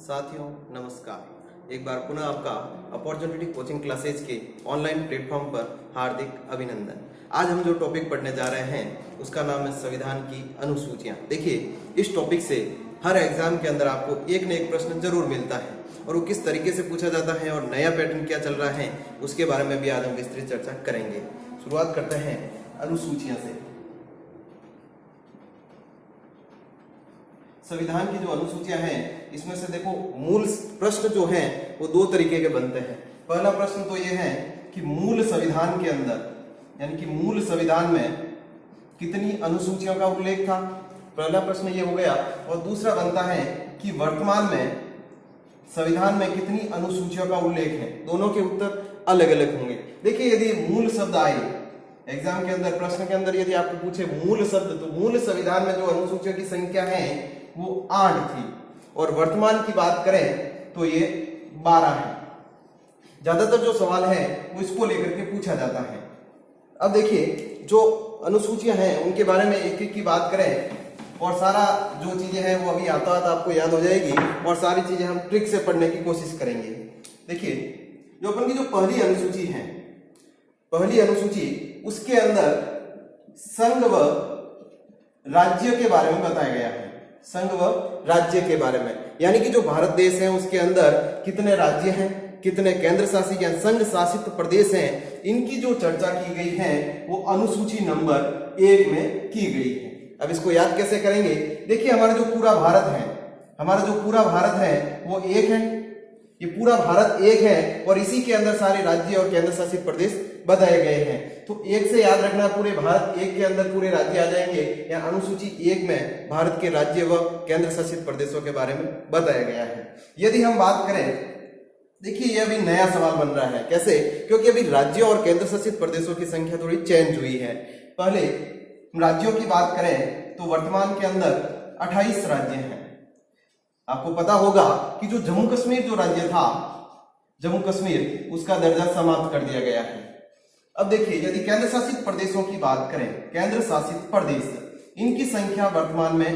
साथियों नमस्कार। एक बार पुनः आपका अपॉर्चुनिटी कोचिंग क्लासेज के ऑनलाइन प्लेटफॉर्म पर हार्दिक अभिनंदन। आज हम जो टॉपिक पढ़ने जा रहे हैं उसका नाम है संविधान की अनुसूचियां। देखिए, इस टॉपिक से हर एग्जाम के अंदर आपको एक न एक प्रश्न जरूर मिलता है और वो किस तरीके से पूछा जाता है और नया पैटर्न क्या चल रहा है उसके बारे में भी आज हम विस्तृत चर्चा करेंगे। शुरुआत करते हैं अनुसूचियां से। संविधान की जो अनुसूचियां हैं इसमें से देखो, मूल प्रश्न जो हैं वो दो तरीके के बनते हैं। पहला प्रश्न तो ये है कि मूल संविधान के अंदर यानी कि मूल संविधान में कितनी अनुसूचियों का उल्लेख था, पहला प्रश्न ये हो गया। और दूसरा बनता है कि वर्तमान में संविधान में कितनी अनुसूचियों का उल्लेख है। दोनों के उत्तर अलग अलग होंगे। देखिए, यदि मूल शब्द आए एग्जाम के अंदर, प्रश्न के अंदर यदि आपको पूछे मूल शब्द, तो मूल संविधान में जो अनुसूचियों की संख्या है वो 8 थी और वर्तमान की बात करें तो ये 12 है। ज्यादातर जो सवाल है वो इसको लेकर के पूछा जाता है। अब देखिए, जो अनुसूचियां हैं उनके बारे में एक एक की बात करें और सारा जो चीजें हैं वो अभी आता आपको याद हो जाएगी और सारी चीजें हम ट्रिक से पढ़ने की कोशिश करेंगे। देखिए, जो अपन की जो पहली अनुसूची है, पहली अनुसूची उसके अंदर संघ व राज्य के बारे में बताया गया है। संघ व राज्य के बारे में, यानी कि जो भारत देश है उसके अंदर कितने राज्य हैं, कितने केंद्र शासित या संघ शासित प्रदेश हैं, इनकी जो चर्चा की गई है वो अनुसूची नंबर 1 में की गई है। अब इसको याद कैसे करेंगे? देखिए, हमारा जो पूरा भारत है वो एक है। ये पूरा भारत एक है और इसी के अंदर सारे राज्य और केंद्र शासित प्रदेश बताए गए हैं। तो एक से याद रखना, पूरे भारत एक के अंदर पूरे राज्य आ जाएंगे, या अनुसूची 1 में भारत के राज्य व केंद्र शासित प्रदेशों के बारे में बताया गया है। यदि हम बात करें, देखिए ये अभी नया सवाल बन रहा है। कैसे? क्योंकि अभी राज्यों और केंद्र शासित प्रदेशों की संख्या थोड़ी चेंज हुई है। पहले राज्यों की बात करें तो वर्तमान के अंदर 28 राज्य हैं। आपको पता होगा कि जो जम्मू कश्मीर जो राज्य था, जम्मू कश्मीर, उसका दर्जा समाप्त कर दिया गया है। अब देखिए, यदि केंद्र शासित प्रदेशों की बात करें, केंद्र शासित प्रदेश, इनकी संख्या वर्तमान में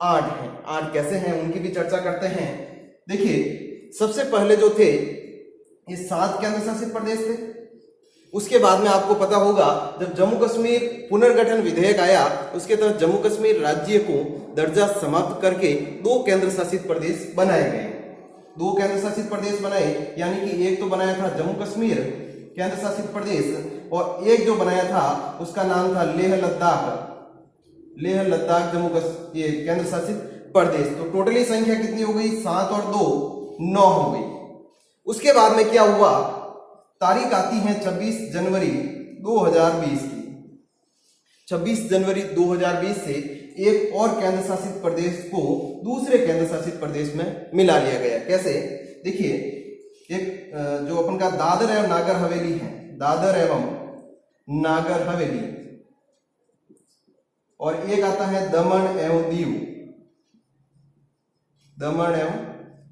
8 है। 8 कैसे हैं उनकी भी चर्चा करते हैं। देखिए, सबसे पहले जो थे ये 7 केंद्र शासित प्रदेश थे। उसके बाद में आपको पता होगा जब जम्मू कश्मीर पुनर्गठन विधेयक आया, उसके तहत जम्मू कश्मीर राज्य को दर्जा समाप्त करके 2 केंद्र शासित प्रदेश बनाए गए। 2 केंद्र शासित प्रदेश बनाए, यानी कि एक तो बनाया था जम्मू कश्मीर केंद्र शासित प्रदेश और एक जो बनाया था उसका नाम था लेह लद्दाख जम्मू कश्मीर ये केंद्र शासित प्रदेश। तो टोटली संख्या कितनी हो गई? 7 और 2 9 हो गई। उसके बाद में क्या हुआ? तारीख आती है 26 जनवरी 2020 की। 26 जनवरी 2020 से एक और केंद्र शासित प्रदेश को दूसरे केंद्र शासित प्रदेश में मिला लिया गया। कैसे? देखिए, एक जो अपन का दादर एवं नागर हवेली है, दादर एवं नागर हवेली, और एक आता है दमन एवं दीव, दमन एवं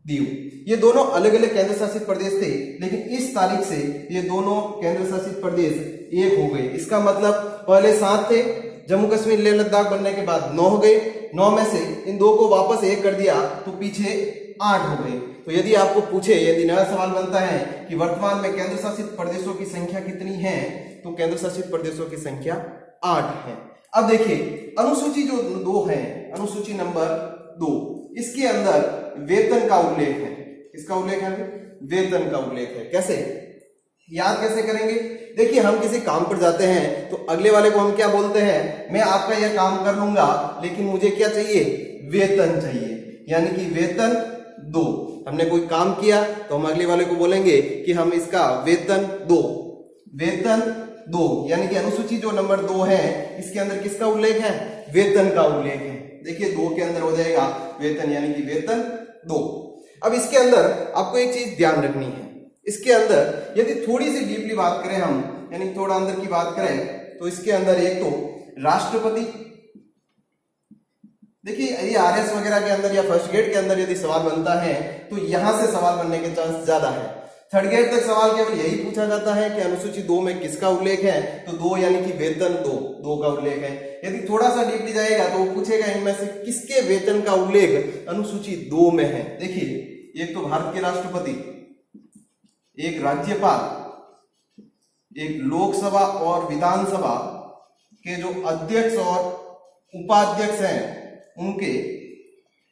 दीव। ये दोनों अलग अलग केंद्र शासित प्रदेश थे, लेकिन इस तारीख से ये दोनों केंद्र शासित प्रदेश एक हो गए। इसका मतलब पहले 7 थे, जम्मू कश्मीर लेह लद्दाख बनने के बाद 9 हो गए। 9 में से इन 2 को वापस एक कर दिया तो पीछे 8 हो गए। तो यदि आपको पूछे, यदि नया सवाल बनता है कि वर्तमान में केंद्र शासित प्रदेशों की संख्या कितनी है, तो केंद्र शासित प्रदेशों की संख्या 8 है। अब देखिए, अनुसूची जो 2 है, अनुसूची नंबर 2, इसके अंदर वेतन का उल्लेख है। किसका उल्लेख है? वेतन का उल्लेख है। कैसे याद कैसे करेंगे? देखिए, हम किसी काम पर जाते हैं तो अगले वाले को हम क्या बोलते हैं? मैं आपका यह काम कर लूंगा, लेकिन मुझे क्या चाहिए? वेतन चाहिए। यानी कि वेतन दो। हमने कोई काम किया तो हम अगले वाले को बोलेंगे कि हम इसका वेतन दो, वेतन दो। यानी कि अनुसूची जो नंबर 2 है इसके अंदर किसका उल्लेख है? वेतन का उल्लेख है। देखिए, 2 के अंदर हो जाएगा वेतन, यानी कि वेतन 2। अब इसके अंदर आपको एक चीज ध्यान रखनी है। इसके अंदर यदि थोड़ी सी डीपली बात करें हम, यानी थोड़ा अंदर की बात करें, तो इसके अंदर एक तो राष्ट्रपति। देखिए, ये आरएस वगैरह के अंदर या फर्स्ट ग्रेड के अंदर यदि सवाल बनता है तो यहां से सवाल बनने के चांस ज्यादा है। थर्ड ग्रेड तक सवाल केवल यही पूछा जाता है कि अनुसूची 2 में किसका उल्लेख है, तो 2 यानी कि वेतन 2 का उल्लेख है। यदि थोड़ा सा डीपली जाएगा तो वो पूछेगा इनमें से किसके वेतन का उल्लेख अनुसूची 2 में है। देखिए एक तो भारत के राष्ट्रपति, एक राज्यपाल, एक लोकसभा और विधानसभा के जो अध्यक्ष और उपाध्यक्ष हैं उनके,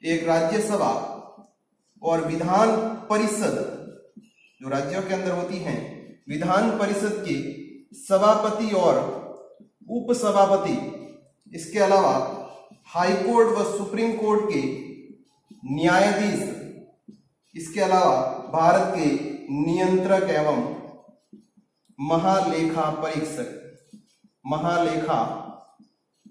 एक राज्यसभा और विधान परिषद जो राज्यों के अंदर होती हैं, विधान परिषद के सभापति और उपसभापति, इसके अलावा हाई कोर्ट व सुप्रीम कोर्ट के न्यायाधीश, इसके अलावा भारत के नियंत्रक एवं महालेखा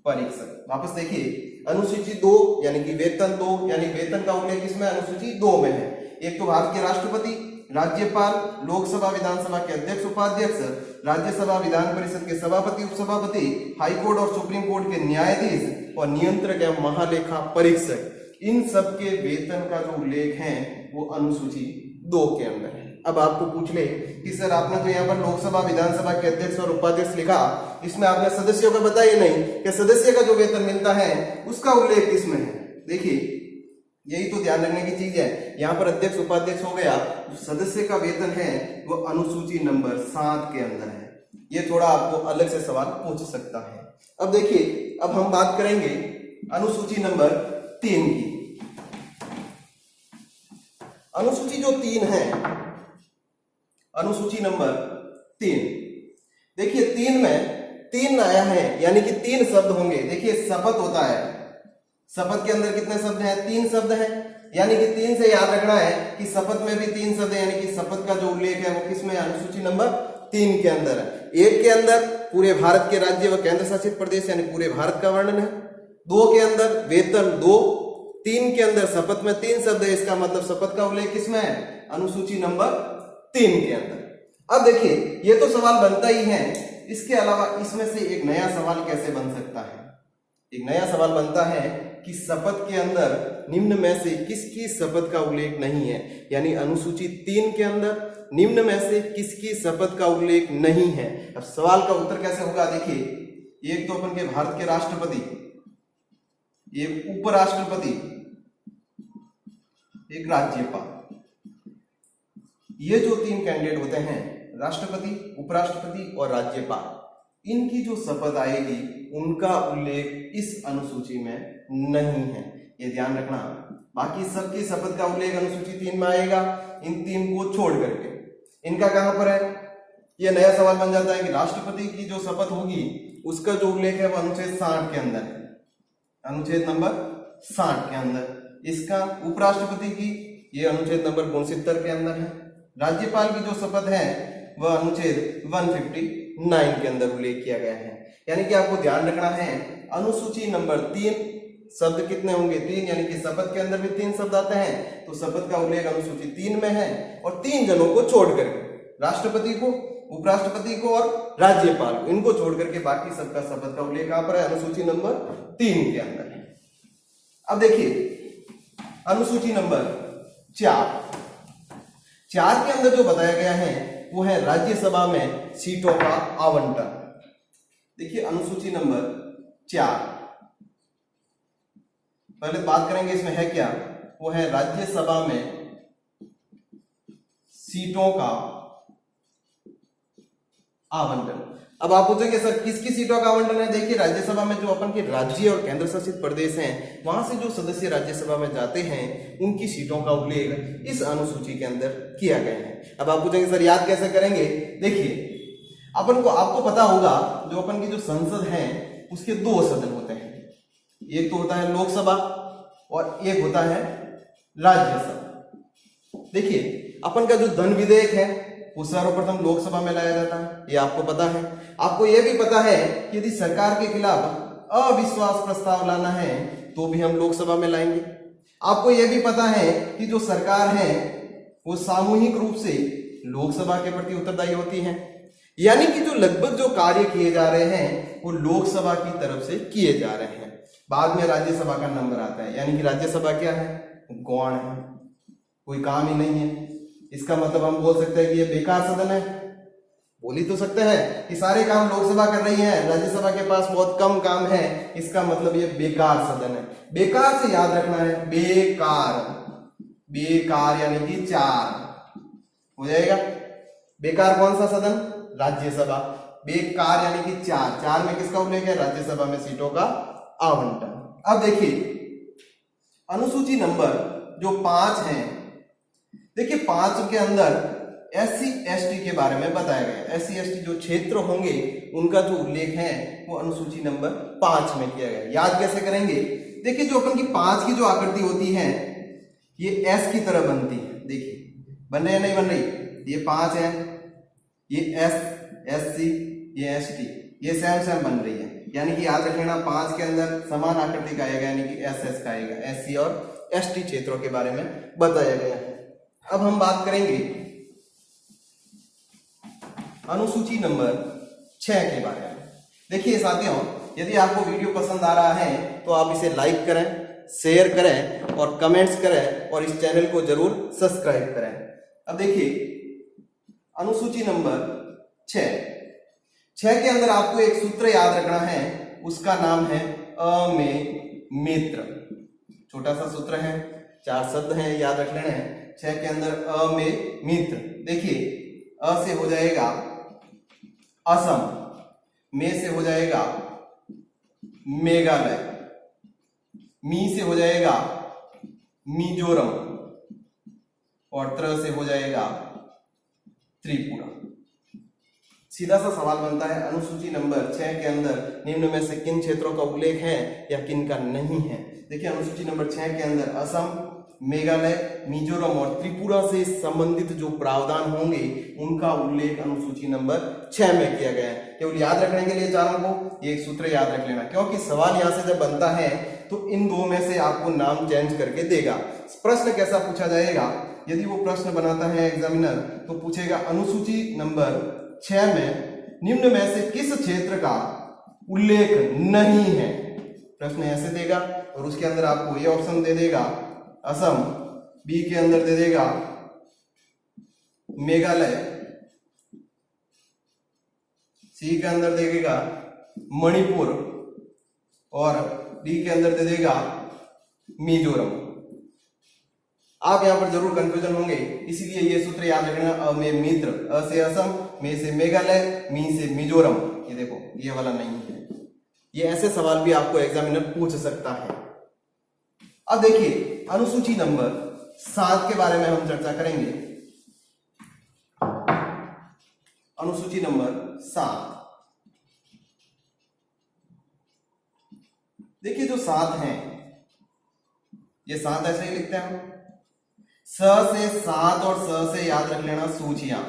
परीक्षक। वापस देखिए, अनुसूची 2 यानी कि वेतन 2 यानी वेतन का उल्लेख इसमें अनुसूची 2 में है। एक तो भारत के राष्ट्रपति, राज्यपाल, लोकसभा विधानसभा के अध्यक्ष उपाध्यक्ष, राज्यसभा विधान परिषद के सभापति उपसभापति, हाई कोर्ट और सुप्रीम कोर्ट के न्यायाधीश और नियंत्रक एवं महालेखा परीक्षक, इन सब के वेतन का जो उल्लेख है वो अनुसूची 2 के अंदर है। अब आपको पूछ ले कि सर आपने तो यहाँ पर लोकसभा विधानसभा के अध्यक्ष और उपाध्यक्ष लिखा, इसमें आपने सदस्यों का बताया नहीं कि सदस्य का जो वेतन मिलता है उसका उल्लेख किसमें है। देखिए, यही तो ध्यान रखने की चीज है। यहाँ पर अध्यक्ष उपाध्यक्ष हो गया, जो सदस्य का वेतन है वो अनुसूची नंबर 7 के अंदर है। ये थोड़ा आपको अलग से सवाल पूछ सकता है। अब देखिए, अब हम बात करेंगे अनुसूची नंबर 3 की। अनुसूची जो 3 है, अनुसूची नंबर 3, देखिए 3 में 3 आया है, यानी कि 3 शब्द होंगे। देखिए शपथ होता है, शपथ के अंदर कितने शब्द हैं? 3 शब्द हैं, यानी कि 3 से याद रखना है कि शपथ में भी 3 शब्द है, यानी कि शपथ का जो उल्लेख है वो किसमें? अनुसूची नंबर 3 के अंदर है। 1 के अंदर पूरे भारत के राज्य व केंद्र शासित प्रदेश यानी पूरे भारत का वर्णन है। 2 के अंदर वेतन 2, 3 के अंदर शपथ में 3 शब्द है, इसका मतलब शपथ का उल्लेख किसमें है? अनुसूची नंबर 3 के अंदर। अब देखिए, ये तो सवाल बनता ही है, इसके अलावा इसमें से एक नया सवाल कैसे बन सकता है? एक नया सवाल बनता है कि शपथ के अंदर निम्न में से किसकी शपथ का उल्लेख नहीं है, यानी अनुसूची 3 के अंदर निम्न में से किसकी शपथ का उल्लेख नहीं है। अब सवाल का उत्तर कैसे होगा? देखिए, एक तो अपन के भारत के राष्ट्रपति, एक उपराष्ट्रपति, एक राज्यपाल, ये जो 3 कैंडिडेट होते हैं, राष्ट्रपति, उपराष्ट्रपति और राज्यपाल, इनकी जो शपथ आएगी उनका उल्लेख इस अनुसूची में नहीं है, ये ध्यान रखना। बाकी सबकी शपथ का उल्लेख अनुसूची 3 में आएगा, इन 3 को छोड़ करके। इनका कहां पर है? ये नया सवाल बन जाता है कि राष्ट्रपति की जो शपथ होगी उसका जो उल्लेख है वो अनुच्छेद 60 के अंदर है, अनुच्छेद नंबर 60 के अंदर। इसका उपराष्ट्रपति की ये अनुच्छेद नंबर 69 के अंदर है। राज्यपाल की जो शपथ है वह अनुच्छेद 159 के अंदर उल्लेख किया गया है। यानी कि आपको ध्यान रखना है, अनुसूची नंबर 3 शब्द कितने होंगे? 3, यानी कि शपथ के अंदर भी 3 शब्द आते हैं, तो शपथ का उल्लेख अनुसूची 3 में है। और 3 जनों को छोड़ करके, राष्ट्रपति को, उपराष्ट्रपति को और राज्यपाल को, इनको छोड़ करके बाकी सबका शपथ का उल्लेख कहां पर है? अनुसूची नंबर 3 के अंदर है। अब देखिए अनुसूची नंबर 4 के अंदर जो बताया गया है वो है राज्यसभा में सीटों का आवंटन। देखिए अनुसूची नंबर 4, पहले बात करेंगे इसमें है क्या, वो है राज्यसभा में सीटों का आवंटन। अब आप पूछेंगे सर किसकी सीटों का आवंटन है? देखिए राज्यसभा में जो अपन के राज्य और केंद्र शासित प्रदेश हैं, वहां से जो सदस्य राज्यसभा में जाते हैं उनकी सीटों का उल्लेख इस अनुसूची के अंदर किया गया है। अब आप पूछेंगे सर याद कैसे करेंगे? देखिए अपन को, आपको पता होगा जो अपन की जो संसद है उसके 2 सदन होते हैं, एक तो होता है लोकसभा और एक होता है राज्यसभा। देखिए अपन का जो धन विधेयक है वो सर्वप्रथम लोकसभा में लाया जाता है, ये आपको पता है। आपको यह भी पता है कि यदि सरकार के खिलाफ अविश्वास प्रस्ताव लाना है तो भी हम लोकसभा में लाएंगे। आपको यह भी पता है कि जो सरकार है वो सामूहिक रूप से लोकसभा के प्रति उत्तरदायी होती है, यानी कि जो लगभग जो कार्य किए जा रहे हैं वो लोकसभा की तरफ से किए जा रहे हैं। बाद में राज्यसभा का नंबर आता है, यानी कि राज्यसभा क्या है? गौण है, कोई काम ही नहीं है। इसका मतलब हम बोल सकते हैं कि ये बेकार सदन है। बोल ही तो सकते हैं कि सारे काम लोकसभा कर रही है, राज्यसभा के पास बहुत कम काम है, इसका मतलब ये बेकार सदन है। बेकार से याद रखना है, बेकार, बेकार यानी कि 4 हो जाएगा। बेकार कौन सा सदन? राज्यसभा। बेकार यानी कि 4 में किसका उल्लेख है? राज्यसभा में सीटों का आवंटन। अब देखिए अनुसूची नंबर जो 5 है, देखिए 5 के अंदर SC ST के बारे में बताया गया। SC ST जो क्षेत्र होंगे उनका जो उल्लेख है वो अनुसूची नंबर 5 में किया गया। याद कैसे करेंगे? देखिए जो अपन की 5 की जो आकृति होती है ये S की तरह बनती है। देखिए बन रही है नहीं बन रही? ये 5 है, ये S SC ये ST ये सेम बन रही है। यानी कि याद रख लेना 5 के अंदर समान आकृति का आएगा यानी कि SS का आएगा। SC और ST क्षेत्रों के बारे में बताया गया है। अब हम बात करेंगे अनुसूची नंबर 6 के बारे में। देखिए साथियों, यदि आपको वीडियो पसंद आ रहा है तो आप इसे लाइक करें, शेयर करें और कमेंट्स करें और इस चैनल को जरूर सब्सक्राइब करें। अब देखिए अनुसूची नंबर 6 के अंदर आपको एक सूत्र याद रखना है, उसका नाम है अमेय मित्र। छोटा सा सूत्र है, 4 शब्द हैं, याद रख लेना है। 6 के अंदर अमेय मित्र। देखिए अ से हो जाएगा असम, में से हो जाएगा मेघालय, मी से हो जाएगा मिजोरम और त्र से हो जाएगा त्रिपुरा। सीधा सा सवाल बनता है अनुसूची नंबर 6 के अंदर निम्न में से किन क्षेत्रों का उल्लेख है या किन का नहीं है? देखिए अनुसूची नंबर 6 के अंदर असम, मेघालय, मिजोरम और त्रिपुरा से संबंधित जो प्रावधान होंगे उनका उल्लेख अनुसूची नंबर 6 में किया गया है। केवल याद रखने के लिए चारों को एक सूत्र याद रख लेना, क्योंकि सवाल यहां से जब बनता है तो इन 2 में से आपको नाम चेंज करके देगा। प्रश्न कैसा पूछा जाएगा? यदि वो प्रश्न बनाता है एग्जामिनर तो पूछेगा अनुसूची नंबर 6 में निम्न में से किस क्षेत्र का उल्लेख नहीं है? प्रश्न ऐसे देगा और उसके अंदर आपको ये ऑप्शन दे देगा असम, बी के अंदर दे देगा मेघालय, सी के अंदर दे देगा मणिपुर और डी के अंदर दे देगा मिजोरम। आप यहां पर जरूर कंफ्यूजन होंगे, इसीलिए ये सूत्र याद रखना अमेय मित्र। अ से असम, में से मेघालय, मी से मिजोरम। ये देखो ये वाला नहीं है। ये ऐसे सवाल भी आपको एग्जामिनर पूछ सकता है। अब देखिए अनुसूची नंबर 7 के बारे में हम चर्चा करेंगे। अनुसूची नंबर 7, देखिए जो 7 है ये 7 ऐसे ही लिखते हैं हम। स से 7 और स से याद रख लेना सूचियां।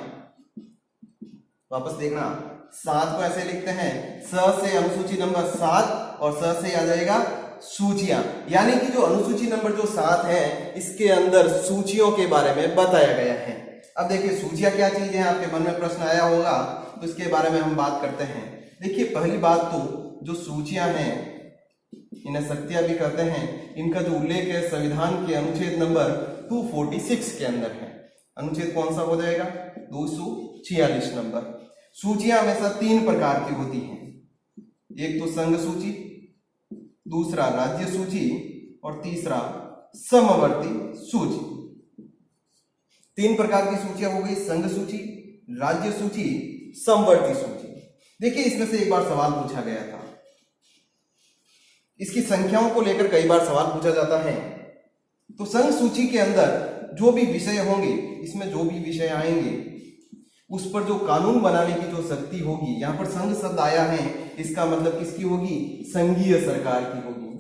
वापस देखना 7 को ऐसे लिखते हैं, स से अनुसूची नंबर 7 और स से आ जाएगा सूचियां। यानी कि जो अनुसूची नंबर जो 7 है इसके अंदर सूचियों के बारे में बताया गया है। अब देखिए सूचियां क्या चीज है, आपके मन में प्रश्न आया होगा तो इसके बारे में हम बात करते हैं। देखिए पहली बात तो जो सूचियां हैं इन्हें शक्तियां भी कहते हैं, इनका जो उल्लेख है संविधान के अनुच्छेद नंबर 246 के अंदर है। अनुच्छेद कौन सा हो जाएगा? 246 नंबर। सूचियां हमेशा 3 प्रकार की होती हैं, एक तो संघ सूची, दूसरा राज्य सूची और तीसरा समवर्ती सूची। 3 प्रकार की सूचियां हो गई, संघ सूची, राज्य सूची, समवर्ती सूची। देखिए इसमें से एक बार सवाल पूछा गया था, इसकी संख्याओं को लेकर कई बार सवाल पूछा जाता है। तो संघ सूची के अंदर जो भी विषय होंगे, इसमें जो भी विषय आएंगे उस पर जो कानून बनाने की जो शक्ति होगी, यहां पर संघ शब्द आया है इसका मतलब किसकी होगी? संघीय सरकार की होगी।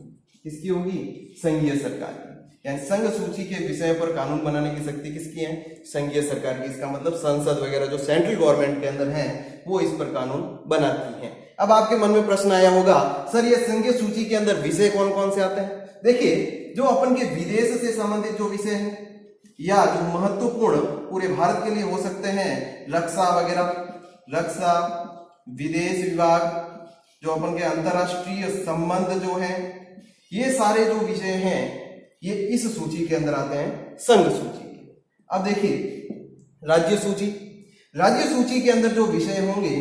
किसकी होगी? संघीय सरकार की। यानी संघ सूची के विषय पर कानून बनाने की शक्ति किसकी है? संघीय सरकार की। इसका मतलब संसद वगैरह जो सेंट्रल गवर्नमेंट के अंदर है वो इस पर कानून बनाती है। अब आपके मन में प्रश्न आया होगा सर ये संघीय सूची के अंदर विषय कौन कौन से आते हैं? देखिए जो अपन के विदेश से संबंधित जो विषय हैं या जो महत्वपूर्ण पूरे भारत के लिए हो सकते हैं, रक्षा वगैरह, रक्षा, विदेश विभाग, जो अपन के अंतरराष्ट्रीय संबंध जो है, ये सारे जो विषय हैं ये इस सूची के अंदर आते हैं, संघ सूची। अब देखिए राज्य सूची, राज्य सूची के अंदर जो विषय होंगे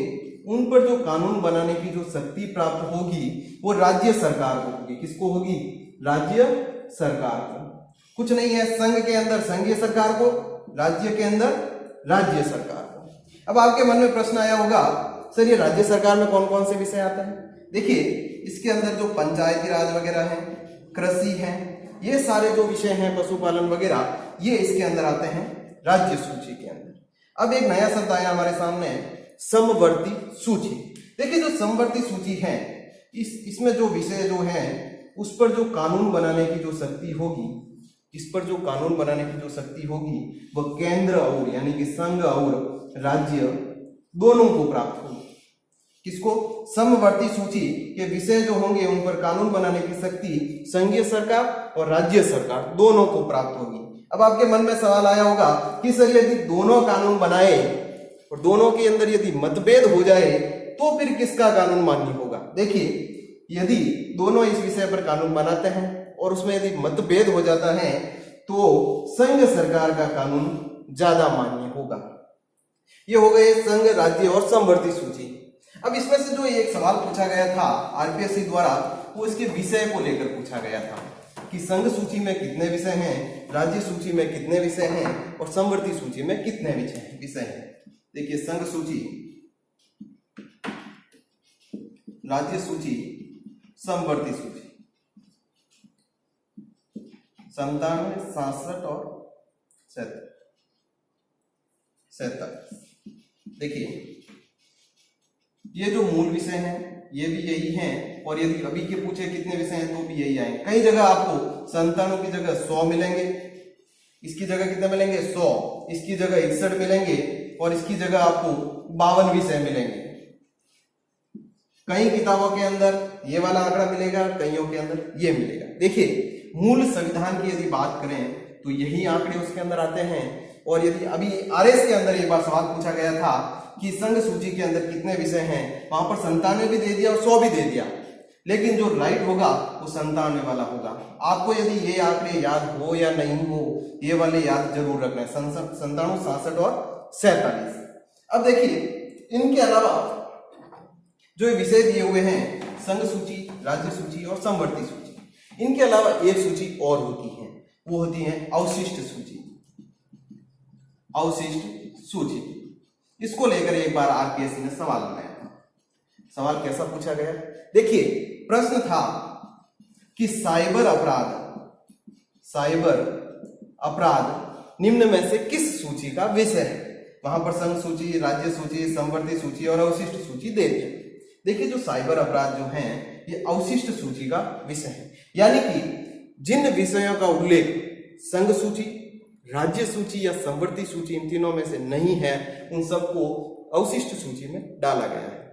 उन पर जो कानून बनाने की जो शक्ति प्राप्त होगी वो राज्य सरकार को होगी। किसको होगी? राज्य सरकार को। कुछ नहीं है, संघ के अंदर संघीय सरकार को, राज्य के अंदर राज्य सरकार को। अब आपके मन में प्रश्न आया होगा, सर ये राज्य सरकार में कौन कौन से विषय आते हैं? देखिए इसके अंदर जो पंचायती राज वगैरह है, कृषि है, ये सारे जो विषय हैं, पशुपालन वगैरह, ये इसके अंदर आते हैं राज्य सूची के अंदर। अब एक नया शब्द आया हमारे सामने, समवर्ती सूची। देखिए जो समवर्ती सूची है, इसमें जो विषय जो है उस पर जो कानून बनाने की जो शक्ति होगी, इस पर जो कानून बनाने की जो शक्ति होगी वह केंद्र और यानी कि संघ और राज्य दोनों को प्राप्त होगी। किसको? समवर्ती सूची के विषय जो होंगे उन पर कानून बनाने की शक्ति संघीय सरकार और राज्य सरकार दोनों को प्राप्त होगी। अब आपके मन में सवाल आया होगा कि सर यदि दोनों कानून बनाए और दोनों के अंदर यदि मतभेद हो जाए तो फिर किसका कानून मान्य होगा? देखिए यदि दोनों इस विषय पर कानून बनाते हैं और उसमें यदि मतभेद हो जाता है तो संघ सरकार का कानून ज्यादा मान्य होगा। ये हो गए संघ, राज्य और समवर्ती सूची। अब इसमें से जो एक सवाल पूछा गया था आरपीएससी द्वारा, वो इसके विषय को लेकर पूछा गया था कि संघ सूची में कितने विषय हैं, राज्य सूची में कितने विषय हैं और समवर्ती सूची में कितने विषय हैं। देखिए संघ सूची, राज्य सूची, समवर्ती सूची 97, 67 और 47। देखिए ये जो मूल विषय हैं ये भी यही हैं और यदि अभी के पूछे कितने विषय हैं तो भी यही आएंगे। कई जगह आपको 97 की जगह 100 मिलेंगे, इसकी जगह कितने मिलेंगे? 100, इसकी जगह 61 मिलेंगे और इसकी जगह आपको 52 विषय मिलेंगे। कई किताबों के अंदर ये वाला आंकड़ा मिलेगा, कईयों के अंदर ये मिलेगा। देखिए मूल संविधान की यदि बात करें तो यही आंकड़े उसके अंदर आते हैं। और यदि अभी आरएस के अंदर एक बार सवाल पूछा गया था कि संघ सूची के अंदर कितने विषय हैं, वहां पर 97 भी दे दिया और 100 भी दे दिया, लेकिन जो राइट होगा वो 97 वाला होगा। आपको यदि ये आंकड़े याद हो या नहीं हो, ये वाले याद जरूर रखना है, 97, 67 और 47। अब देखिए इनके अलावा जो विषय दिए हुए हैं संघ सूची, राज्य सूची और समवर्ती सूची, इनके अलावा एक सूची और होती है, वो होती है अवशिष्ट सूची। अवशिष्ट सूची, इसको लेकर एक बार आरपीएससी ने सवाल बनाया था। सवाल कैसा पूछा गया? देखिए प्रश्न था कि साइबर अपराध निम्न में से किस सूची का विषय है? वहां पर संघ सूची, राज्य सूची, समवर्ती सूची और अवशिष्ट सूची दे दिया। देखिए जो साइबर अपराध जो हैं ये अवशिष्ट सूची का विषय है, यानी कि जिन विषयों का उल्लेख संघ सूची, राज्य सूची या समवर्ती सूची इन तीनों में से नहीं है, उन सबको अवशिष्ट सूची में डाला गया है।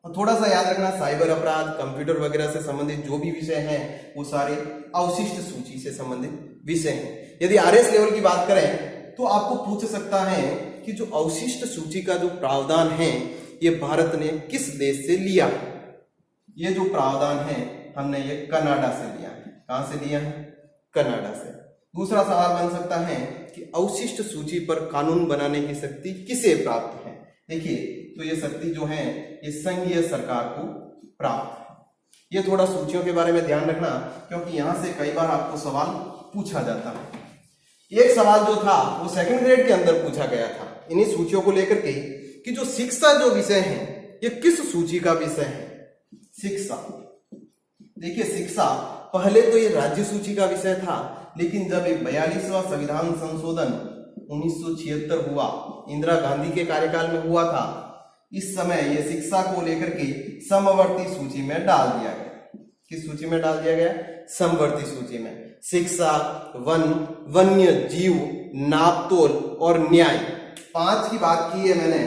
और थोड़ा सा याद रखना, साइबर अपराध, कंप्यूटर वगैरह से संबंधित जो भी विषय हैं वो सारे अवशिष्ट सूची से संबंधित विषय हैं। यदि आरएस लेवल की बात करें तो आपको पूछ सकता है कि जो अवशिष्ट सूची का जो प्रावधान है ये भारत ने किस देश से लिया? ये जो प्रावधान है हमने ये कनाडा से लिया है। कहां से लिया है? कनाडा से। दूसरा सवाल बन सकता है कि अवशिष्ट सूची पर कानून बनाने की शक्ति किसे प्राप्त है? देखिए तो ये शक्ति जो है ये संघीय सरकार को प्राप्त है। ये थोड़ा सूचियों के बारे में ध्यान रखना, क्योंकि यहां से कई बार आपको सवाल पूछा जाता है। एक सवाल जो था वो सेकंड ग्रेड के अंदर पूछा गया था इन्हीं सूचियों को लेकर के कि जो शिक्षा जो विषय है ये किस सूची का विषय है? शिक्षा। देखिए शिक्षा पहले तो ये राज्य सूची का विषय था, लेकिन जब 42वां संविधान संशोधन 1976 हुआ, इंदिरा गांधी के कार्यकाल में हुआ था, इस समय ये शिक्षा को लेकर के समवर्ती सूची में डाल दिया गया। किस सूची में डाल दिया गया? समवर्ती सूची में। शिक्षा, वन, वन्य जीव, नापतोल और न्याय, 5 की बात की है मैंने।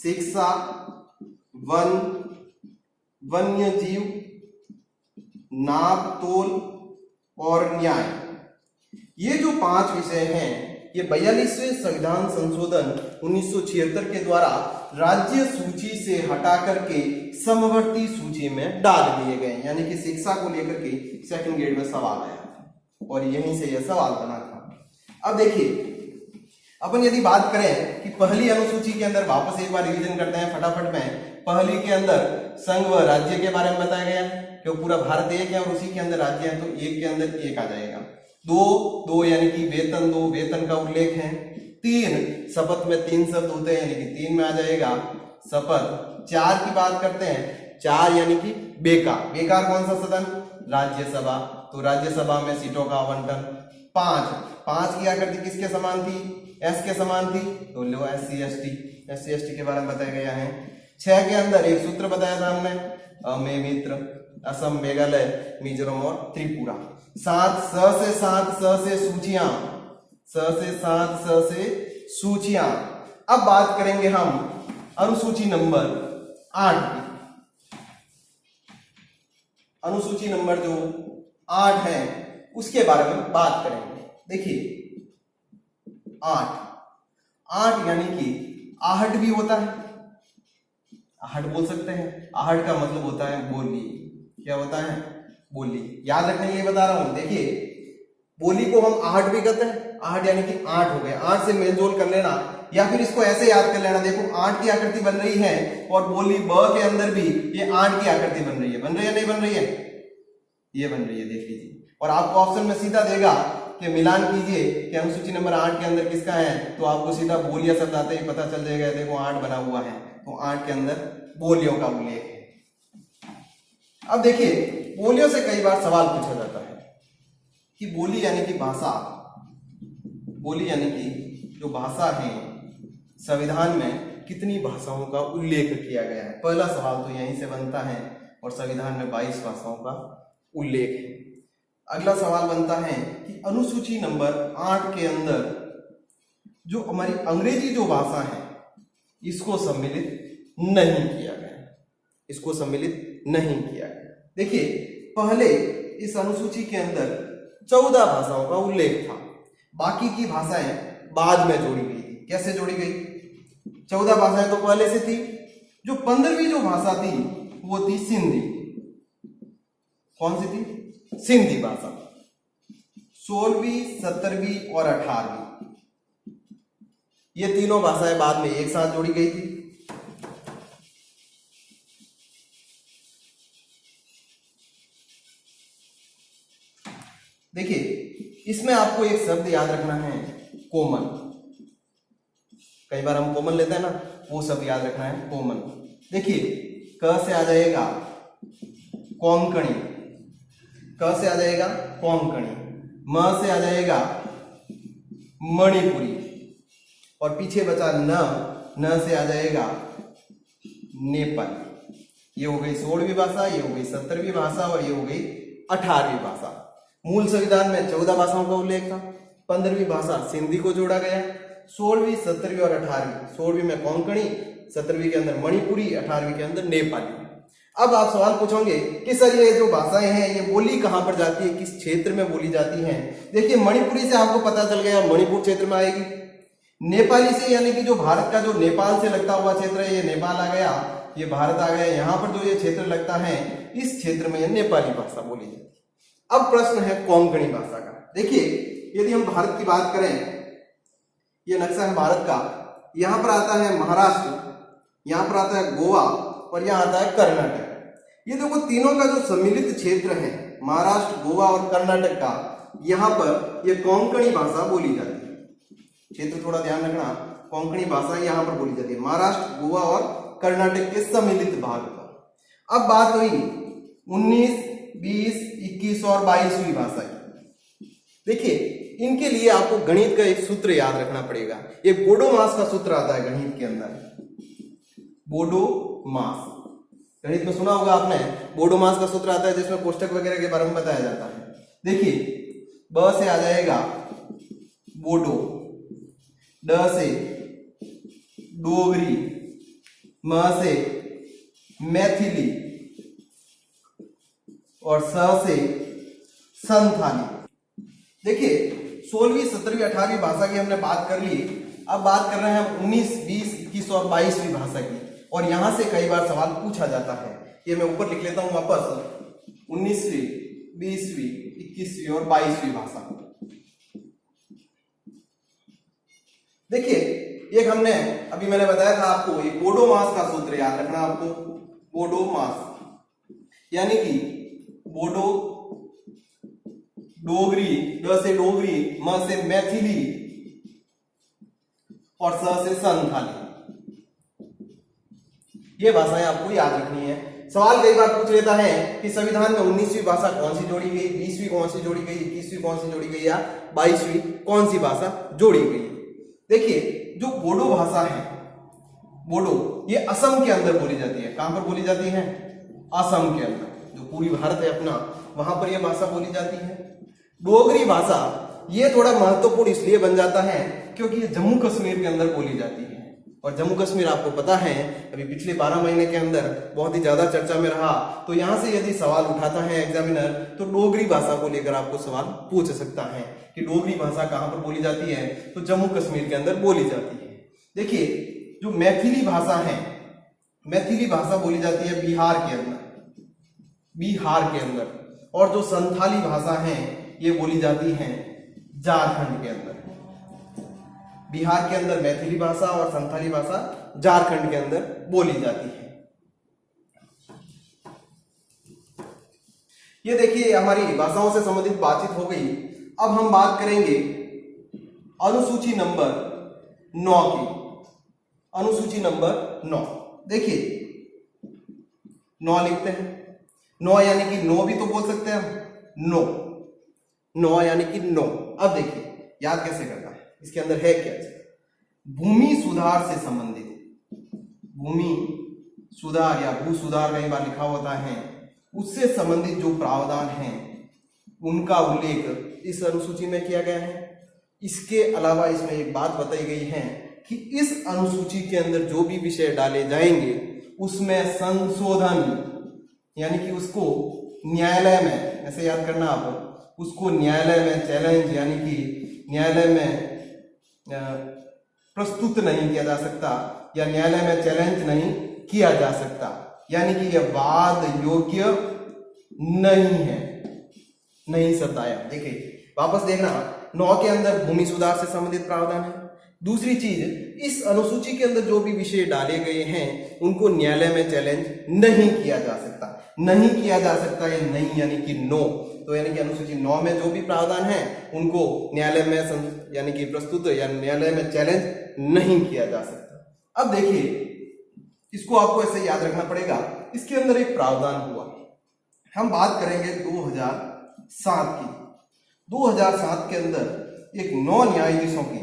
शिक्षा, वन, वन्य जीव, नापतोल और न्याय, ये जो 5 विषय हैं ये 42वें संविधान संशोधन 1976 के द्वारा राज्य सूची से हटा करके समवर्ती सूची में डाल दिए गए। यानी कि शिक्षा को लेकर के सेकंड ग्रेड में सवाल आया था और यहीं से यह सवाल बना था। अब देखिए अपन यदि बात करें कि पहली अनुसूची के अंदर, वापस एक बार रिवीजन करते हैं फटाफट में। पहली के अंदर संघ व राज्य के बारे में बताया गया, क्यों पूरा भारत एक है और उसी के अंदर राज्य है तो एक के अंदर एक आ जाएगा। दो, दो यानी कि वेतन, दो वेतन का उल्लेख है। तीन, शपथ में तीन शब्द होते हैं यानी कि तीन में आ जाएगा शपथ। चार की बात करते हैं, चार यानी कि बेकार। बेकार कौन सा सदन? राज्यसभा, तो राज्यसभा में सीटों का आवंटन। पांच, पांच की आकृति किसके समान थी? एस के समान थी, तो लो SC ST के बारे में बताया गया है। छह के अंदर एक सूत्र बताया था हमने, अमे मित्र, असम, मेघालय, मिजोरम और त्रिपुरा। सात, स से सूचियां, स से सूचियां। अब बात करेंगे हम अनुसूची नंबर 8 की। अनुसूची नंबर जो 8 है उसके बारे में बात करेंगे। देखिए 8 यानी कि आहट भी होता है, आहट बोल सकते हैं। आहट का मतलब होता है बोली। क्या होता है? बोली। याद रखने के लिए बता रहा हूं। देखिए बोली को हम आहट भी कहते हैं। आहट यानी कि 8 हो गए, 8 से मेलजोल कर लेना, या फिर इसको ऐसे याद कर लेना। देखो 8 की आकृति बन रही है और बोली ब के अंदर भी ये 8 की आकृति बन रही है। बन रही है नहीं बन रही है? ये बन रही है, देख लीजिए। और आपको ऑप्शन में सीधा देगा कि मिलान कीजिए कि अनुसूची नंबर 8 के अंदर किसका है, तो आपको सीधा बोलिया शब्द आते ही पता चल जाएगा। देखो 8 बना हुआ है, तो 8 के अंदर बोलियों का उल्लेख है। अब देखिए बोलियों से कई बार सवाल पूछा जाता है कि बोली यानी कि भाषा, बोली यानी कि जो भाषा है, संविधान में कितनी भाषाओं का उल्लेख किया गया है? पहला सवाल तो यहीं से बनता है, और संविधान में 22 भाषाओं का उल्लेख है। अगला सवाल बनता है कि अनुसूची नंबर 8 के अंदर जो हमारी अंग्रेजी जो भाषा है इसको सम्मिलित नहीं किया गया, इसको सम्मिलित नहीं किया गया। देखिए पहले इस अनुसूची के अंदर 14 भाषाओं का उल्लेख था, बाकी की भाषाएं बाद में जोड़ी गई थी। कैसे जोड़ी गई? 14 भाषाएं तो पहले से थी। जो 15वीं जो भाषा थी वो थी सिंधी। कौन सी थी? सिंधी भाषा। 16वीं, 17वीं और 18वीं, ये तीनों भाषाएं बाद में एक साथ जोड़ी गई थी। देखिए इसमें आपको एक शब्द याद रखना है, कोमल। कई बार हम कोमल लेते हैं ना, वो शब्द याद रखना है, कोमल। देखिए क से आ जाएगा कोंकणी, क से आ जाएगा कोंकणी, म से आ जाएगा मणिपुरी, और पीछे बचा न से आ जाएगा नेपाली। ये हो गई 16वीं भाषा, ये हो गई 17वीं भाषा, और ये हो गई 18वीं भाषा। मूल संविधान में 14 भाषाओं का उल्लेख था। 15वीं भाषा सिंधी को जोड़ा गया। 16वीं, 17वीं और 18वीं, 16वीं में कोंकणी, 17वीं के अंदर मणिपुरी, 18वीं के अंदर नेपाली। अब आप सवाल पूछोगे कि सर ये जो भाषाएं हैं ये बोली कहां पर जाती है, किस क्षेत्र में बोली जाती हैं? देखिए मणिपुरी से आपको पता चल गया मणिपुर क्षेत्र में आएगी। नेपाली से यानी कि जो भारत का जो नेपाल से लगता हुआ क्षेत्र है, ये नेपाल आ गया, ये भारत आ गया। यहाँ पर जो ये क्षेत्र लगता है इस क्षेत्र में नेपाली भाषा बोली जाती है। अब प्रश्न है कोंकणी भाषा का। देखिए यदि हम भारत की बात करें, ये नक्शा है भारत का, यहां पर आता है महाराष्ट्र, यहां पर आता है गोवा, और यहां आता है कर्नाटक। ये देखो तीनों का जो सम्मिलित क्षेत्र है, महाराष्ट्र, गोवा और कर्नाटक का, यहां पर ये कोंकणी भाषा बोली जाती है। क्षेत्र थोड़ा ध्यान रखना, कोंकणी भाषा यहां पर बोली जाती है, महाराष्ट्र, गोवा और कर्नाटक के सम्मिलित भाग पर। अब बात हुई 19, 20, 21 और 22वीं भाषा की। देखिए इनके लिए आपको गणित का एक सूत्र याद रखना पड़ेगा। एक बोडो मास का सूत्र आता है गणित के अंदर, बोडो मास। गणित में सुना होगा आपने, बोडो मास का सूत्र आता है जिसमें कोष्टक वगैरह के बारे में बताया जाता है। देखिए ब से आ जाएगा बोडो, ड से डोगरी, म से मैथिली, और स से संथाली। देखिए 16वीं, 17वीं, 18वीं भाषा की हमने बात कर ली। अब बात कर रहे हैं हम 19, 20, 21 और 22वीं भाषा की, और यहां से कई बार सवाल पूछा जाता है। ये मैं ऊपर लिख लेता हूं वापस, 19वीं, 20वीं, 21वीं और 22वीं भाषा। देखिए एक हमने अभी मैंने बताया था आपको, ये बोडो मास का सूत्र याद रखना आपको। बोडो मास यानी कि बोडो डोगरी, ड से डोगरी, म से मैथिली और स से संथाली। ये भाषाएं आपको याद रखनी है। सवाल कई बार पूछ लेता है कि संविधान में 19वीं भाषा कौन सी जोड़ी गई, 20वीं कौन सी जोड़ी गई, 21वीं कौन सी जोड़ी गई या 22वीं कौन सी भाषा जोड़ी गई। देखिए जो बोडो भाषा है, बोडो, ये असम के अंदर बोली जाती है। कहां पर बोली जाती है? असम के अंदर, जो पूरी भारत है अपना, वहां पर यह भाषा बोली जाती है। डोगरी भाषा ये थोड़ा महत्वपूर्ण इसलिए बन जाता है क्योंकि ये जम्मू कश्मीर के अंदर बोली जाती है, और जम्मू कश्मीर आपको पता है अभी पिछले 12 महीने के अंदर बहुत ही ज्यादा चर्चा में रहा। तो यहां से यदि सवाल उठाता है एग्जामिनर तो डोगरी भाषा को लेकर आपको सवाल पूछ सकता है कि डोगरी भाषा कहां पर बोली जाती है, तो जम्मू कश्मीर के अंदर बोली जाती है। देखिए जो मैथिली भाषा है, मैथिली भाषा बोली जाती है बिहार के अंदर, बिहार के अंदर, और जो संथाली भाषा है ये बोली जाती है झारखंड के अंदर। बिहार के अंदर मैथिली भाषा और संथाली भाषा झारखंड के अंदर बोली जाती है। ये देखिए हमारी भाषाओं से संबंधित बातचीत हो गई। अब हम बात करेंगे अनुसूची नंबर 9 की। अनुसूची नंबर 9, देखिए 9 लिखते हैं। 9 यानी कि 9 भी तो बोल सकते हैं हम, 9, 9 यानी कि 9। अब देखिए याद कैसे करना है, इसके अंदर है क्या? भूमि सुधार से संबंधित, भूमि सुधार या भू सुधार कई बार लिखा होता है, उससे संबंधित जो प्रावधान हैं उनका उल्लेख इस अनुसूची में किया गया है। इसके अलावा इसमें एक बात बताई गई है कि इस अनुसूची के अंदर जो भी विषय डाले जाएंगे उसमें संशोधन, यानी कि उसको न्यायालय में, ऐसे याद करना आप, उसको न्यायालय में चैलेंज यानी कि न्यायालय में प्रस्तुत नहीं किया जा सकता या न्यायालय में चैलेंज नहीं किया जा सकता, यानी कि यह वाद योग्य नहीं है, नहीं सताया। देखिए वापस देखना, 9 के अंदर भूमि सुधार से संबंधित प्रावधान है। दूसरी चीज, इस अनुसूची के अंदर जो भी विषय डाले गए हैं उनको न्यायालय में चैलेंज नहीं किया जा सकता। नहीं किया जा सकता ये नहीं यानी कि नो, तो यानी कि अनुसूची 9 में जो भी प्रावधान है उनको न्यायालय में यानी कि प्रस्तुत या न्यायालय में चैलेंज नहीं किया जा सकता। अब देखिए इसको आपको ऐसे याद रखना पड़ेगा, इसके अंदर एक प्रावधान हुआ। हम बात करेंगे 2007 की। 2007 के अंदर एक 9 न्यायाधीशों की,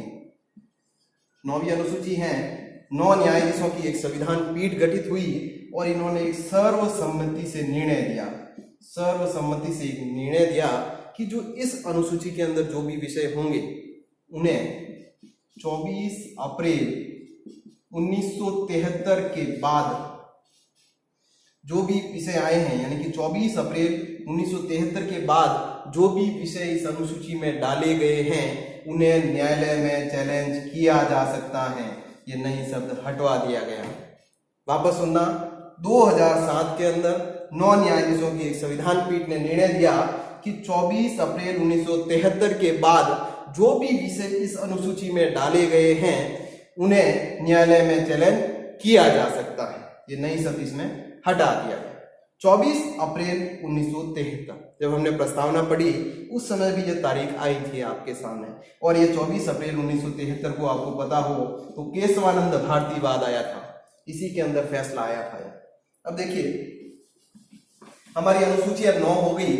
9वीं अनुसूची है, 9 न्यायाधीशों की एक संविधान पीठ गठित हुई और इन्होंने एक सर्वसम्मति से निर्णय दिया, सर्वसम्मति से एक निर्णय दिया कि जो इस अनुसूची के अंदर जो भी विषय होंगे उन्हें 24 अप्रैल 1973 के बाद जो भी विषय आए हैं, यानी कि 24 अप्रैल 1973 के बाद जो भी विषय इस अनुसूची में डाले गए हैं उन्हें न्यायालय में चैलेंज किया जा सकता है। ये नई शब्द हटवा दिया गया। वापस सुनना, 2007 के अंदर 9 न्यायाधीशों की एक संविधान पीठ ने निर्णय दिया कि 24 अप्रैल 1973 के बाद जो भी विषय इस अनुसूची में डाले गए हैं उन्हें न्यायालय में चैलेंज किया जा सकता है। ये नई शब्द इसमें हटा दिया गया। 24 अप्रैल 1973 जब हमने प्रस्तावना पढ़ी उस समय भी ये तारीख आई थी आपके सामने, और ये 24 अप्रैल 1973 को आपको पता हो तो केशवानंद भारतीवाद आया था, इसी के अंदर फैसला आया था। अब देखिए हमारी अनुसूची अब 9 हो गई।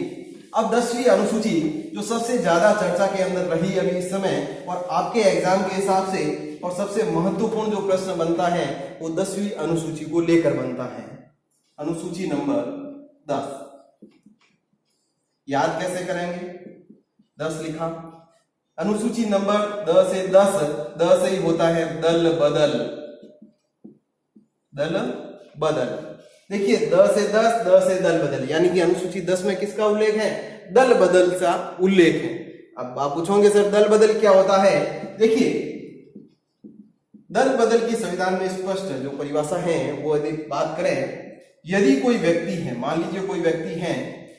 अब 10वीं अनुसूची जो सबसे ज्यादा चर्चा के अंदर रही अभी इस समय और आपके एग्जाम के हिसाब से और सबसे महत्वपूर्ण जो प्रश्न बनता है वो 10वीं अनुसूची को लेकर बनता है। अनुसूची नंबर 10 याद कैसे करेंगे? 10 लिखा, अनुसूची नंबर 10 से 10, 10 से ही होता है दल बदल, दल बदल। देखिए 10 से 10, 10 से दल बदल, यानी कि अनुसूची 10 में किसका उल्लेख है? दल बदल का उल्लेख है। अब आप पूछोगे सर दल बदल क्या होता है? देखिए दल बदल की संविधान में स्पष्ट जो परिभाषा है वो यदि बात करें, यदि कोई व्यक्ति है, मान लीजिए कोई व्यक्ति है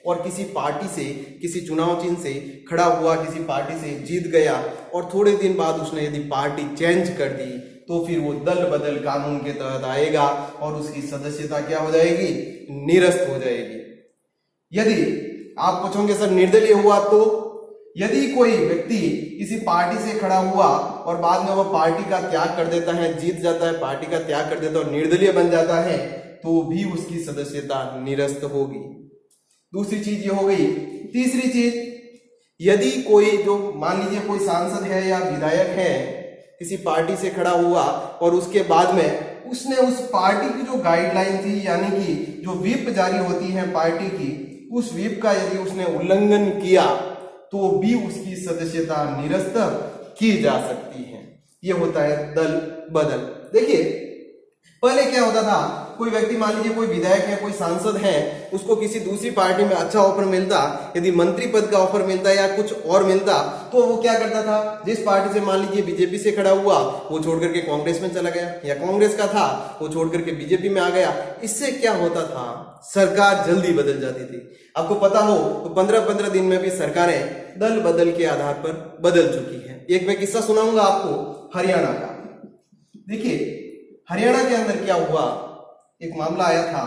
और किसी पार्टी से, किसी चुनाव चिन्ह से खड़ा हुआ, किसी पार्टी से जीत गया और थोड़े दिन बाद उसने यदि पार्टी चेंज कर दी तो फिर वो दल बदल कानून के तहत आएगा और उसकी सदस्यता क्या हो जाएगी? निरस्त हो जाएगी। यदि आप पूछोगे सर निर्दलीय हुआ तो यदि कोई व्यक्ति किसी पार्टी से खड़ा हुआ और बाद में वह पार्टी का त्याग कर देता है, जीत जाता है, पार्टी का त्याग कर देता है और निर्दलीय बन जाता है, तो भी उसकी सदस्यता निरस्त होगी। दूसरी चीज ये हो गई। तीसरी चीज, यदि कोई जो मान लीजिए कोई सांसद है या विधायक है, किसी पार्टी से खड़ा हुआ और उसके बाद में उसने उस पार्टी की जो गाइडलाइन थी, यानी कि जो व्हिप जारी होती है पार्टी की, उस व्हिप का यदि उसने उल्लंघन किया तो भी उसकी सदस्यता निरस्त की जा सकती है। ये होता है दल बदल। देखिए पहले क्या होता था, कोई व्यक्ति मान लीजिए कोई विधायक है, कोई सांसद है, उसको किसी दूसरी पार्टी में अच्छा ऑफर मिलता, यदि मंत्री पद का ऑफर मिलता या कुछ और मिलता, तो वो क्या करता था, जिस पार्टी से मान लीजिए बीजेपी से खड़ा हुआ वो छोड़ करके कांग्रेस में चला गया, या कांग्रेस का था वो छोड़ करके बीजेपी में आ गया। इससे क्या होता था, सरकार जल्दी बदल जाती थी। आपको पता हो तो 15-15 दिन में भी सरकारें दल बदल के आधार पर बदल चुकी है। एक मैं किस्सा सुनाऊंगा आपको हरियाणा का। देखिए हरियाणा के अंदर क्या हुआ, एक मामला आया था।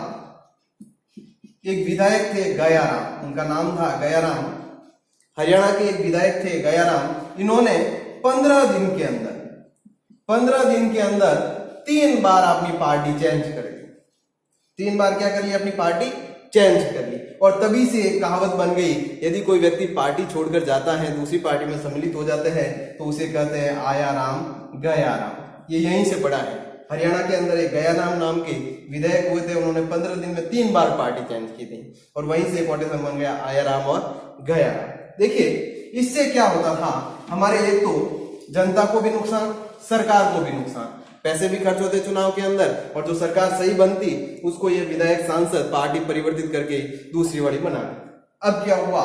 एक विधायक थे गयाराम, उनका नाम था गयाराम। हरियाणा के एक विधायक थे गयाराम। इन्होंने 15 दिन के अंदर 3 बार अपनी पार्टी चेंज कर ली। 3 बार क्या कर ली, अपनी पार्टी चेंज कर ली। और तभी से एक कहावत बन गई, यदि कोई व्यक्ति पार्टी छोड़कर जाता है, दूसरी पार्टी में सम्मिलित हो जाते हैं, तो उसे कहते हैं आया राम गया राम। ये यहीं से पड़ा है। हरियाणा के अंदर एक गयाराम नाम के विधायक हुए थे, उन्होंने 15 दिन में 3 बार पार्टी चेंज की थी और वहीं से कोटेशन बन गया आया राम और गया राम। देखिए इससे क्या होता था, हमारे एक तो जनता को भी नुकसान, सरकार को भी नुकसान, पैसे भी खर्च होते चुनाव के अंदर, और जो सरकार सही बनती उसको ये विधायक सांसद पार्टी परिवर्तित करके दूसरी वाली बना दी। अब क्या हुआ,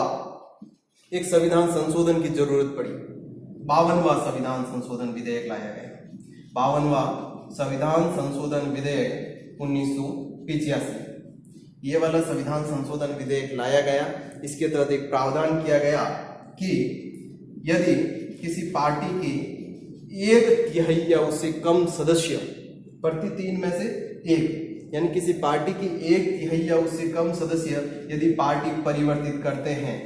एक संविधान संशोधन की जरूरत पड़ी। 52वां संविधान संशोधन विधेयक लाया गया। 52वां संविधान संशोधन विधेयक 1985, ये वाला संविधान संशोधन विधेयक लाया गया। इसके तहत एक प्रावधान किया गया कि यदि किसी पार्टी की 1/3 या उससे कम सदस्य, प्रति 3 में से 1, यानी किसी पार्टी की 1/3 या उससे कम सदस्य यदि पार्टी परिवर्तित करते हैं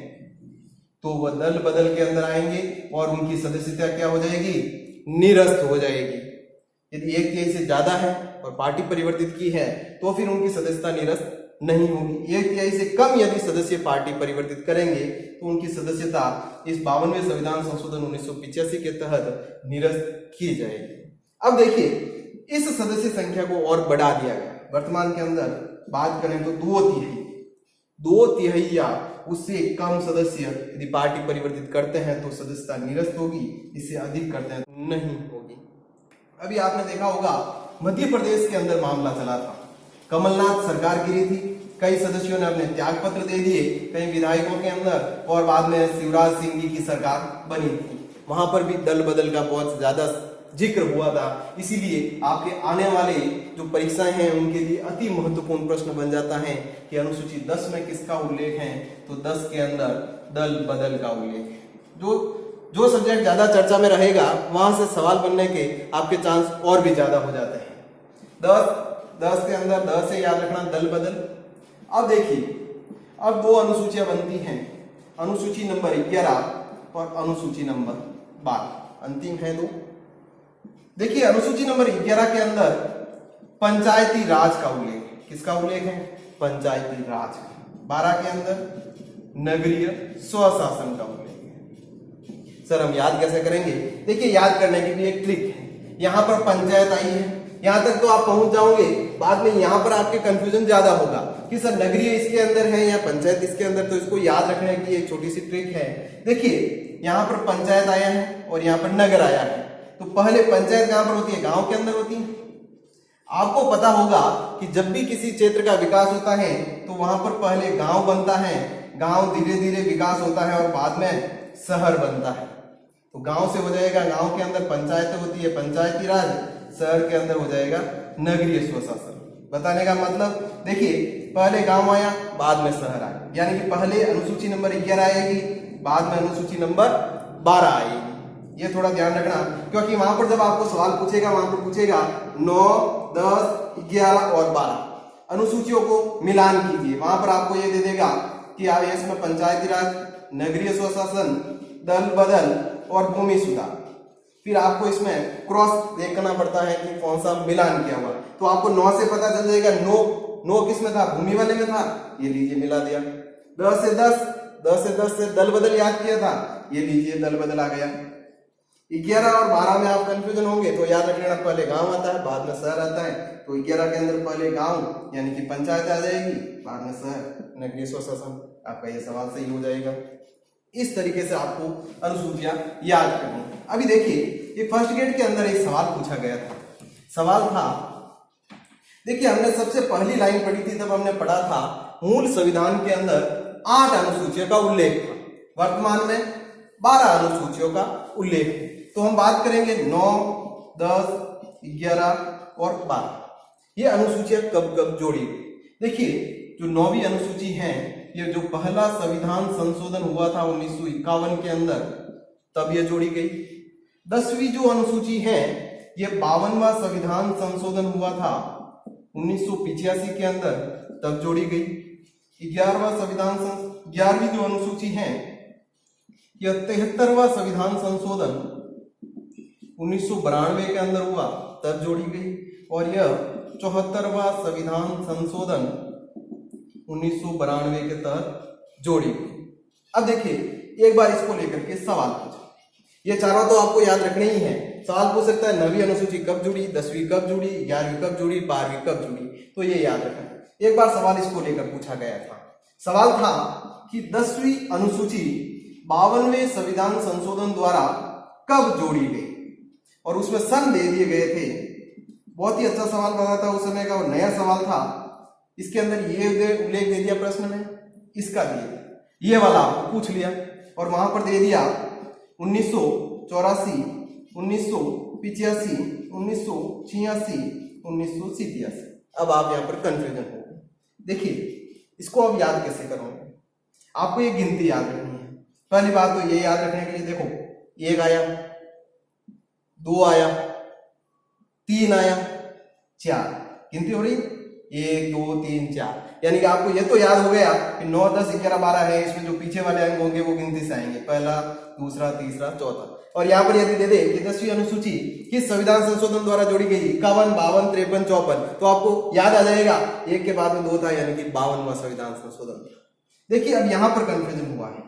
तो वह दल बदल के अंदर आएंगे और उनकी सदस्यता क्या हो जाएगी, निरस्त हो जाएगी। यदि 1/3 से ज्यादा है और पार्टी परिवर्तित की है तो फिर उनकी सदस्यता निरस्त नहीं होगी। 1/3 से कम यदि सदस्य पार्टी परिवर्तित करेंगे तो उनकी सदस्यता इस 52वें संविधान संशोधन 1985 के तहत निरस्त की जाएगी। अब देखिए इस सदस्य संख्या को और बढ़ा दिया गया। वर्तमान के अंदर बात करें तो 2/3 या उससे कम सदस्य यदि पार्टी परिवर्तित करते हैं तो सदस्यता निरस्त होगी, इससे अधिक करते हैं तो नहीं होगी। अभी आपने देखा होगा मध्य प्रदेश के अंदर मामला चला था, कमलनाथ सरकार गिरी थी, कई सदस्यों ने अपने त्याग पत्र दे दिए कई विधायकों के अंदर, और बाद में शिवराज सिंह जी की सरकार बनी थी। वहां पर भी दल बदल का बहुत ज्यादा जिक्र हुआ था। इसीलिए आपके आने वाले जो परीक्षाएं हैं उनके लिए अति महत्वपूर्ण प्रश्न बन जाता है कि अनुसूची 10 में किसका उल्लेख है, तो 10 के अंदर दल बदल का उल्लेख है। जो सब्जेक्ट ज्यादा चर्चा में रहेगा वहां से सवाल बनने के आपके चांस और भी ज्यादा हो जाते हैं। 10 के अंदर 10 से याद रखना दल बदल। अब देखिए अब 2 अनुसूचियां बनती हैं, अनुसूची नंबर 11 और अनुसूची नंबर 12, अंतिम है 2। देखिए अनुसूची नंबर 11 के अंदर पंचायती राज का उल्लेख है। किसका उल्लेख है, पंचायती राज। 12 के अंदर नगरीय स्वशासन का उल्लेख है। सर हम याद कैसे करेंगे, देखिए याद करने की भी एक ट्रिक है। यहाँ पर पंचायत आई है, यहाँ तक तो आप पहुंच जाओगे, बाद में यहाँ पर आपके कंफ्यूजन ज्यादा होगा कि सर नगरीय इसके अंदर है या पंचायत इसके अंदर, तो इसको याद रखने की एक छोटी सी ट्रिक है। देखिए यहाँ पर पंचायत आया है और यहाँ पर नगर आया है, तो पहले पंचायत कहां पर होती है, गांव के अंदर होती है। आपको पता होगा कि जब भी किसी क्षेत्र का विकास होता है तो वहां पर पहले गांव बनता है, गांव धीरे धीरे विकास होता है और बाद में शहर बनता है। तो गांव से हो जाएगा, गांव के अंदर पंचायत होती है पंचायती राज, शहर के अंदर हो जाएगा नगरीय स्वशासन। बताने का मतलब देखिए पहले गांव आया बाद में शहर आया, यानी कि पहले अनुसूची नंबर 11 आएगी, बाद में अनुसूची नंबर 12 आएगी। ये थोड़ा ध्यान रखना, क्योंकि वहां पर जब आपको सवाल पूछेगा वहां पर पूछेगा 9, 10, 11 और 12 अनुसूचियों को मिलान कीजिए। वहां पर आपको ये दे देगा कि इसमें पंचायती राज, नगरीय स्वशासन, दल बदल और भूमि सुधार। फिर आपको इसमें क्रॉस देखना पड़ता है कि कौन सा मिलान किया हुआ। तो आपको 9 से पता चल जाएगा, 9 किस में था, भूमि वाले में था, ये लीजिए मिला दिया। 10 से 10 से दल बदल याद किया था, ये लीजिए दल बदल आ गया। 11 और 12 में आप कंफ्यूजन होंगे तो याद रख लेना, पहले गांव आता है बाद में शहर आता है। तो 11 के अंदर पहले गांव यानी कि पंचायत आ जाएगी, बाद में शहर नगरीय स्वशासन। आपका ये सवाल सही हो जाएगा। इस तरीके से आपको अनुसूचियां याद करनी। अभी देखिए, ये फर्स्ट ग्रेड के अंदर एक सवाल पूछा गया था। सवाल था, देखिए हमने सबसे पहली लाइन पढ़ी थी, तब हमने पढ़ा था मूल संविधान के अंदर 8 अनुसूचियों का उल्लेख था, वर्तमान में 12 अनुसूचियों का उल्लेख है। तो हम बात करेंगे 9, 10, 11 और 12 ये अनुसूचियां कब कब जोड़ी गई। देखिए, जो 9वीं अनुसूची है, ये जो पहला संविधान संशोधन हुआ था 1951 के अंदर, तब ये जोड़ी गई। 10वीं जो अनुसूची है, ये 52वां संविधान संशोधन हुआ था 1985 के अंदर, तब जोड़ी गई। 11वीं जो अनुसूची है, यह 73वां संविधान संशोधन 1992 के अंदर हुआ, तब जोड़ी गई। और यह 74वां संविधान संशोधन 1992 के तहत जोड़ी गई। अब देखिए, एक बार इसको लेकर के सवाल पूछा। ये चारों तो आपको याद रखने ही है। सवाल पूछ सकता है 9वीं अनुसूची कब जुड़ी, 10वीं कब जुड़ी, 11वीं कब जुड़ी, 12वीं कब जुड़ी, तो ये याद रखना। एक बार सवाल इसको लेकर पूछा गया था। सवाल था कि 10वीं अनुसूची 52वें संविधान संशोधन द्वारा कब जोड़ी गई, और उसमें सन दे दिए गए थे। बहुत ही अच्छा सवाल बना था उस समय का, और नया सवाल था। इसके अंदर ये उल्लेख दे दिया प्रश्न में, इसका दिया, ये वाला आपको पूछ लिया, और वहां पर दे दिया 1984, 1985, 1986, 1987। अब आप यहाँ पर कंफ्यूजन हो गए। देखिए, इसको अब याद कैसे करोगे, आपको ये गिनती याद रखनी है। पहली बात तो ये याद रखने के लिए, देखो 1 आया, 2 आया, 3 आया, 4, गिनती हो रही 1 2 3 4, यानी कि आपको ये तो याद हो गया कि 9 10 11 12 है। इसमें जो पीछे वाले अंक होंगे वो गिनती से आएंगे, पहला, दूसरा, तीसरा, चौथा। और यहाँ पर यदि दे दे कि 10वीं अनुसूची किस संविधान संशोधन द्वारा जोड़ी गई, 51, 52, 53, 54, तो आपको याद आ जाएगा, एक के बाद में 2 था, यानी कि 52वां संविधान संशोधन। देखिए, अब यहाँ पर कंफ्यूजन हुआ है,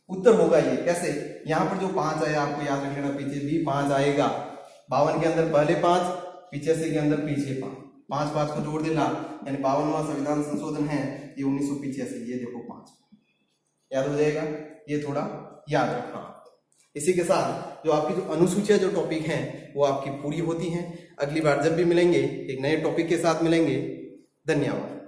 उत्तर होगा ये कैसे। यहाँ पर जो 5 आया, आपको याद रख लेना, पीछे भी 5 आएगा। 52 के अंदर पहले 5, पीछे से के अंदर पीछे 5 5 को जोड़ देना, यानी 52वां संविधान संशोधन है ये 1985। ये देखो 5 याद हो जाएगा, ये थोड़ा याद रखना। इसी के साथ जो आपकी जो अनुसूचियां जो टॉपिक हैं वो आपकी पूरी होती हैं। अगली बार जब भी मिलेंगे एक नए टॉपिक के साथ मिलेंगे। धन्यवाद।